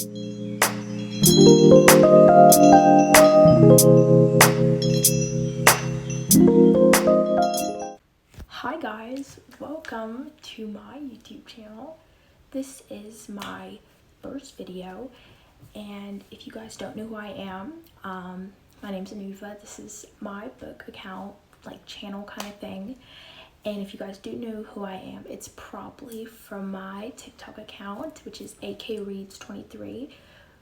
Hi guys, welcome to my YouTube channel. This is my first video, and if you guys don't know who I am, my name's Anuva. This is my book account, like channel kind of thing. And if you guys do know who I am, it's probably from my TikTok account, which is akreads23,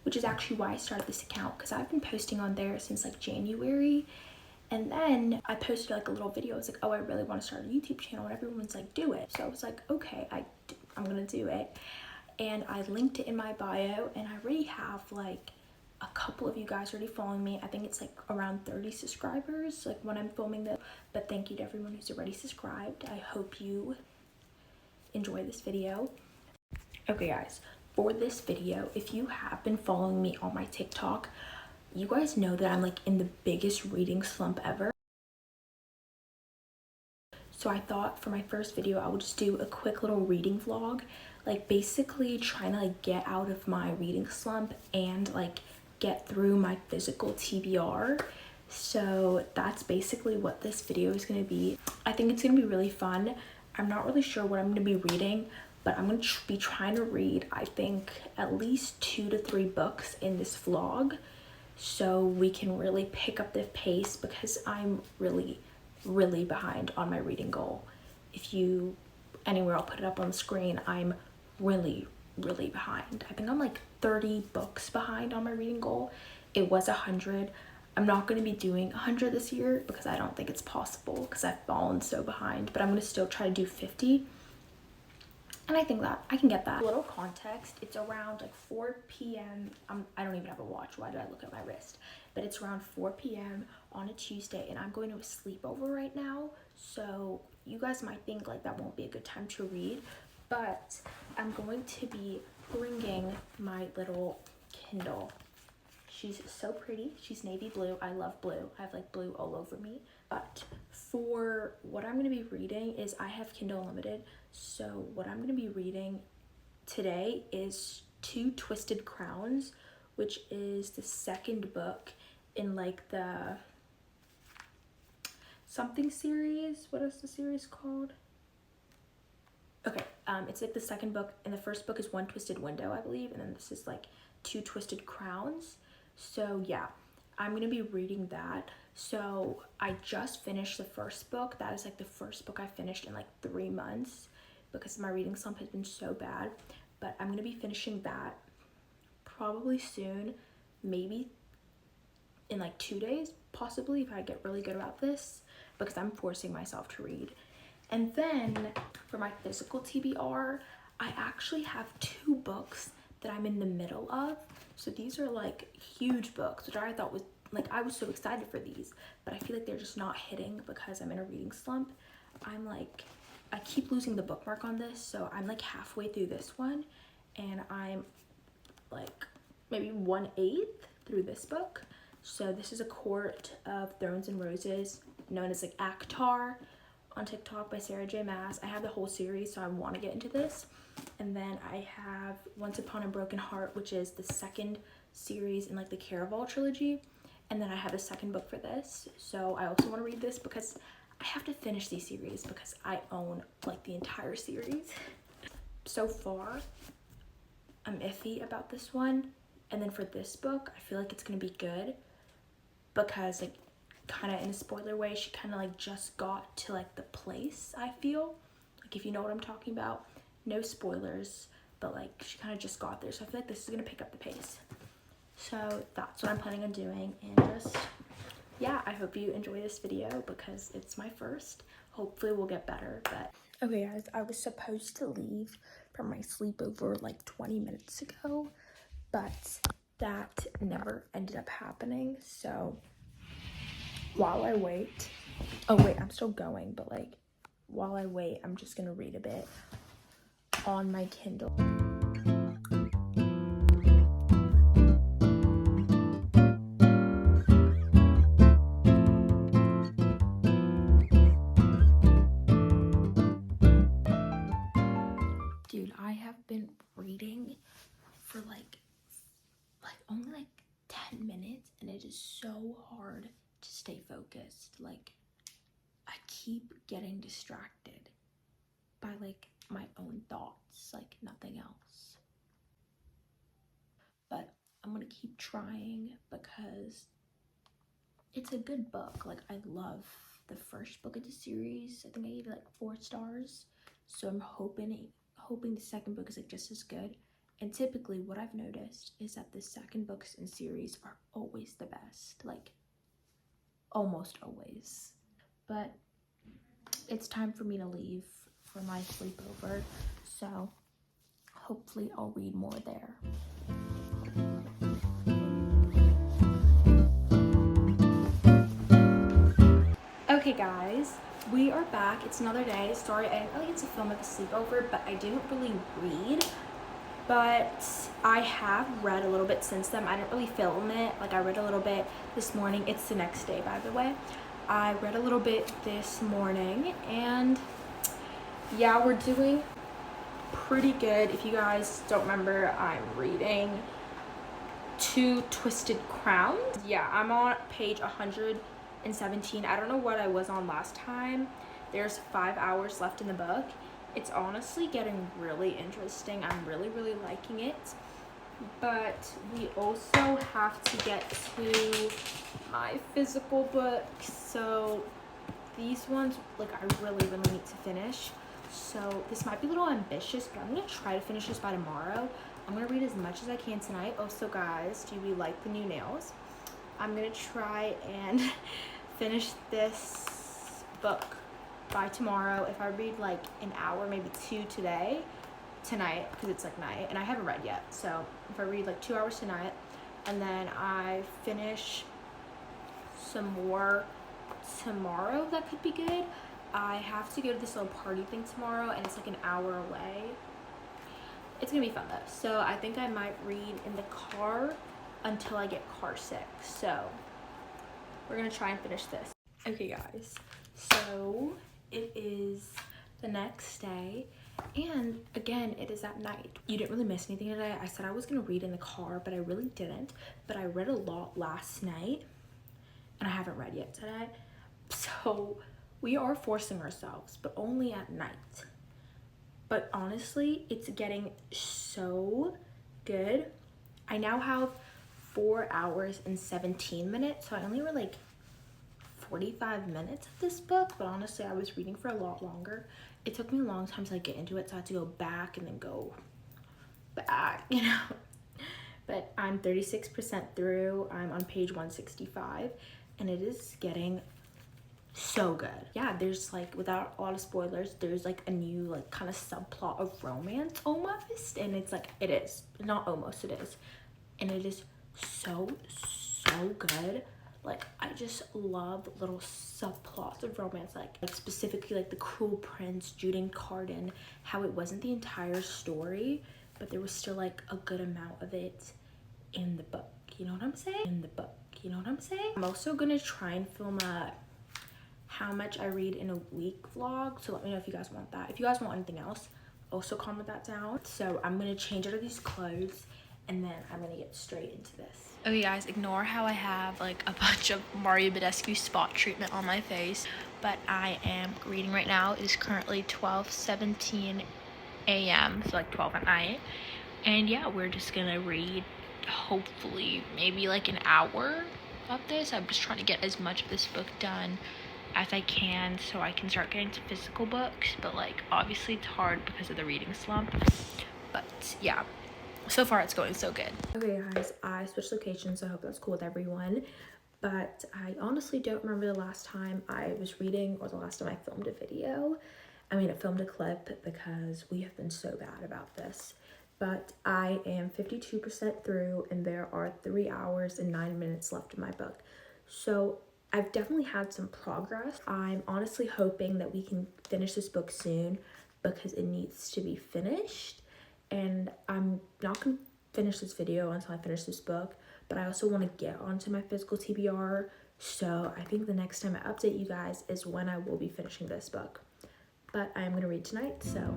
which is actually why I started this account, because I've been posting on there since like January. And then I posted like a little video. I was like, oh, I really want to start a YouTube channel, and everyone's like, do it. So I was like, okay, I'm gonna do it. And I linked it in my bio, and I already have like a couple of you guys already following me. I think it's like around 30 subscribers like when I'm filming this, but thank you to everyone who's already subscribed. I hope you enjoy this video. Okay guys, for this video, if you have been following me on my TikTok, you guys know that I'm like in the biggest reading slump ever. So I thought for my first video, I would just do a quick little reading vlog, like basically trying to like get out of my reading slump and like get through my physical TBR. So that's basically what this video is going to be. I think it's going to be really fun. I'm not really sure what I'm going to be reading, but I'm going to be trying to read, I think, at least 2 to 3 books in this vlog, so we can really pick up the pace, because I'm really behind on my reading goal. If you anywhere, I'll put it up on the screen. I'm really behind. I think I'm like 30 books behind on my reading goal. It was 100. I'm not going to be doing 100 this year because I don't think it's possible, because I've fallen so behind, but I'm going to still try to do 50. And I think that I can get that. A little context, it's around like 4 p.m. I don't even have a watch. Why did I look at my wrist? But it's around 4 p.m. on a Tuesday, and I'm going to a sleepover right now. So you guys might think like that won't be a good time to read, but I'm going to be bringing my little Kindle. She's so pretty. She's navy blue. I love blue. I have like blue all over me. But for what I'm going to be reading is, I have Kindle Unlimited. So what I'm going to be reading today is Two Twisted Crowns, which is the second book in like the something series. What is the series called? Okay, it's like the second book, and the first book is One Twisted Window, I believe, and then this is like Two Twisted Crowns. So yeah, I'm gonna be reading that. So I just finished the first book. That is like the first book I finished in like 3 months, because my reading slump has been so bad. But I'm gonna be finishing that probably soon, maybe in like 2 days, possibly, if I get really good about this, because I'm forcing myself to read. And then for my physical TBR, I actually have 2 books that I'm in the middle of. So these are like huge books, which I thought was like, I was so excited for these, but I feel like they're just not hitting because I'm in a reading slump. I'm like, I keep losing the bookmark on this, so I'm like halfway through this one, and I'm like maybe 1/8 through this book. So this is A Court of Thorns and Roses, known as like Actar on TikTok, by Sarah J. Maas. I have the whole series, so I want to get into this. And then I have Once Upon a Broken Heart, which is the second series in like the Caraval trilogy. And then I have a second book for this. So I also want to read this because I have to finish these series, because I own like the entire series. So far, I'm iffy about this one. And then for this book, I feel like it's going to be good, because like kind of in a spoiler way, she kind of like just got to like the place, I feel like, if you know what I'm talking about. No spoilers, but like she kind of just got there, so I feel like this is gonna pick up the pace. So that's what I'm planning on doing, and just yeah, I hope you enjoy this video, because it's my first. Hopefully we'll get better. But okay guys, I was supposed to leave from my sleepover like 20 minutes ago, but that never ended up happening. So while I wait, oh wait, I'm still going, but like while I wait, I'm just gonna read a bit on my Kindle. Dude, I have been reading for like only like 10 minutes and it is so hard to stay focused. Like, I keep getting distracted by like my own thoughts, like nothing else. But I'm gonna keep trying because it's a good book. Like, I love the first book of the series. I think I gave it like 4 stars. So I'm hoping the second book is like just as good. And typically what I've noticed is that the second books in series are always the best, like almost always. But it's time for me to leave for my sleepover, so hopefully I'll read more there. Okay guys, we are back. It's another day. Sorry, I didn't really get to film at the sleepover, but I didn't really read. But I have read a little bit since then. I didn't really film it. Like, I read a little bit this morning. It's the next day, by the way. I read a little bit this morning, and yeah, we're doing pretty good. If you guys don't remember, I'm reading 2 Twisted Crowns. Yeah, I'm on page 117. I don't know what I was on last time. There's 5 hours left in the book. It's honestly getting really interesting. I'm really liking it. But we also have to get to my physical books. So these ones, like, I really need to finish. So this might be a little ambitious, but I'm gonna try to finish this by tomorrow. I'm gonna read as much as I can tonight. Also guys, do we like the new nails? I'm gonna try and finish this book by tomorrow. If I read like an hour, maybe 2 tonight, because it's like night and I haven't read yet. So if I read like 2 hours tonight and then I finish some more tomorrow, that could be good. I have to go to this little party thing tomorrow and it's like an hour away. It's gonna be fun though. So I think I might read in the car until I get car sick. So we're gonna try and finish this. Okay guys, so it is the next day, and again, it is at night. You didn't really miss anything today. I said I was gonna read in the car, but I really didn't. But I read a lot last night, and I haven't read yet today. So we are forcing ourselves, but only at night. But honestly, it's getting so good. I now have 4 hours and 17 minutes, so I only read like 45 minutes of this book, but honestly I was reading for a lot longer. It took me a long time to like get into it, so I had to go back and then go back, you know. But I'm 36% through. I'm on page 165 and it is getting so good. Yeah, there's like, without a lot of spoilers, there's like a new like kind of subplot of romance almost, and it's like, it is not almost, it is, and it is so good. Like, I just love little subplots of romance, like specifically like the Cruel Prince, Jude and Carden, how it wasn't the entire story, but there was still like a good amount of it in the book, you know what I'm saying? I'm also gonna try and film a how much I read in a week vlog, so let me know if you guys want that. If you guys want anything else, also comment that down. So I'm gonna change out of these clothes and then I'm gonna get straight into this. Okay guys, ignore how I have like a bunch of Mario Badescu spot treatment on my face, but I am reading right now. It is currently 12:17 a.m., so like 12 at night. And yeah, we're just gonna read, hopefully maybe like an hour of this. I'm just trying to get as much of this book done as I can so I can start getting to physical books, but like obviously it's hard because of the reading slump. But yeah, so far it's going so good. Okay guys, I switched locations, so I hope that's cool with everyone, but I honestly don't remember the last time I was reading or the last time I filmed a video. I mean, I filmed a clip because we have been so bad about this, but I am 52% through and there are 3 hours and 9 minutes left in my book. So I've definitely had some progress. I'm honestly hoping that we can finish this book soon because it needs to be finished. And I'm not gonna finish this video until I finish this book, but I also want to get onto my physical TBR. So I think the next time I update you guys is when I will be finishing this book. But I'm gonna read tonight, so.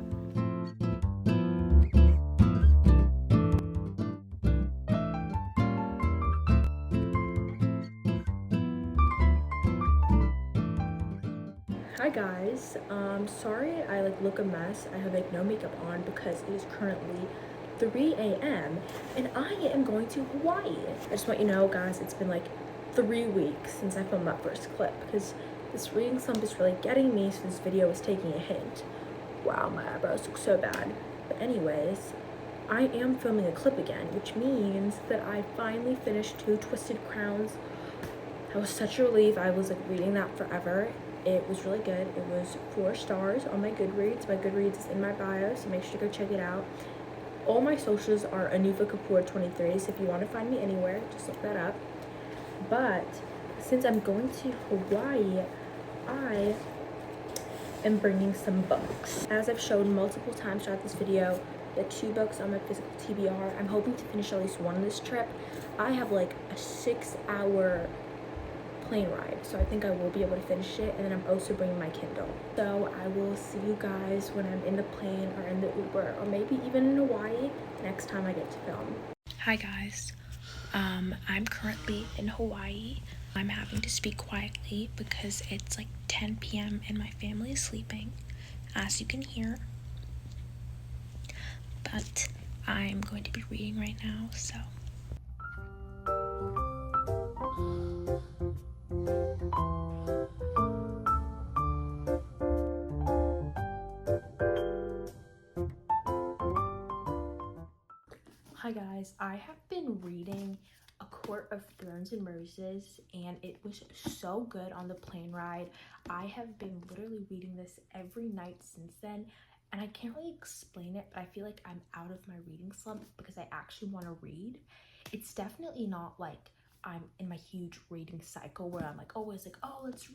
guys, sorry I like look a mess. I have like no makeup on because it is currently 3 a.m. and I am going to Hawaii. I just want you to know, guys, it's been like 3 weeks since I filmed that first clip because this reading slump is really getting me, so this video is taking a hint. Wow, my eyebrows look so bad. But anyways, I am filming a clip again, which means that I finally finished Two Twisted Crowns. That was such a relief. I was like reading that forever. It was really good. It was 4 stars on my Goodreads. My Goodreads is in my bio, so make sure to go check it out. All my socials are Anuva Kapoor 23, so if you want to find me anywhere, just look that up. But since I'm going to Hawaii, I am bringing some books. As I've shown multiple times throughout this video, the 2 books on my physical TBR. I'm hoping to finish at least one on this trip. I have like a 6-hour plane ride, so I think I will be able to finish it, and then I'm also bringing my Kindle. So I will see you guys when I'm in the plane or in the Uber or maybe even in Hawaii next time I get to film. Hi guys, I'm currently in Hawaii. I'm having to speak quietly because it's like 10 p.m. and my family is sleeping, as you can hear, but I'm going to be reading right now, so. Hi guys, I have been reading A Court of Thorns and Roses, and it was so good on the plane ride. I have been literally reading this every night since then, and I can't really explain it, but I feel like I'm out of my reading slump because I actually want to read. It's definitely not like I'm in my huge reading cycle where I'm like always like, oh, let's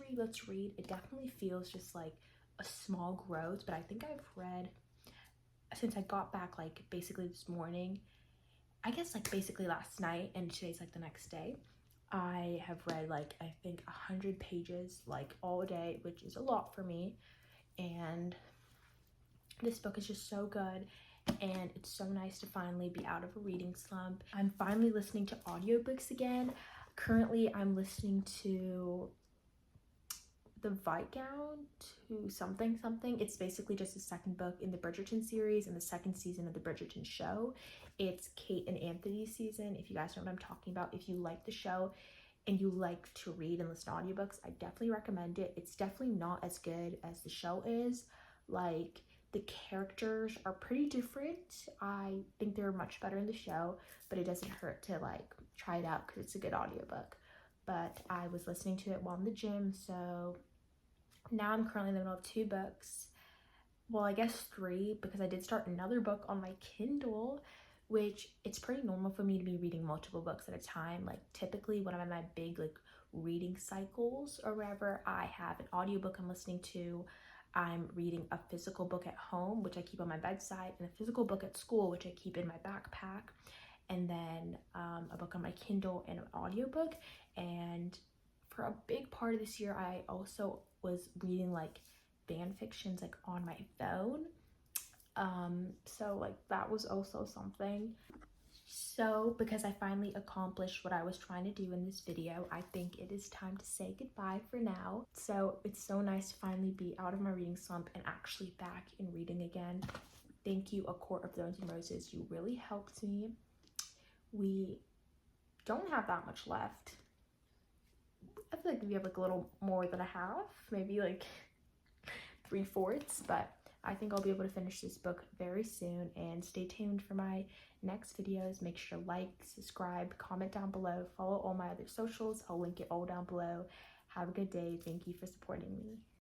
read. It definitely feels just like a small growth, but I think I've read, since I got back like basically this morning, I guess like basically last night, and today's like the next day, I have read like I think 100 pages like all day, which is a lot for me. And this book is just so good, and it's so nice to finally be out of a reading slump. I'm finally listening to audiobooks again. Currently I'm listening to The Viscount to something. It's basically just the second book in the Bridgerton series and the second season of the Bridgerton show. It's Kate and Anthony's season. If you guys know what I'm talking about, if you like the show and you like to read and listen to audiobooks, I definitely recommend it. It's definitely not as good as the show is. Like, the characters are pretty different. I think they're much better in the show, but it doesn't hurt to like try it out because it's a good audiobook. But I was listening to it while in the gym, so now I'm currently in the middle of 2 books. Well, I guess 3, because I did start another book on my Kindle, which it's pretty normal for me to be reading multiple books at a time. Like typically when I'm in my big like reading cycles or whatever, I have an audiobook I'm listening to. I'm reading a physical book at home, which I keep on my bedside, and a physical book at school, which I keep in my backpack, and then a book on my Kindle and an audiobook. And for a big part of this year, I also was reading like fan fictions like on my phone. So like that was also something. So because I finally accomplished what I was trying to do in this video, I think it is time to say goodbye for now. So it's so nice to finally be out of my reading slump and actually back in reading again. Thank you, A Court of Thorns and Roses. You really helped me. We don't have that much left. I feel like we have like a little more than a half, maybe like 3/4, but I think I'll be able to finish this book very soon. And stay tuned for my next videos. Make sure to like, subscribe, comment down below, follow all my other socials. I'll link it all down below. Have a good day. Thank you for supporting me.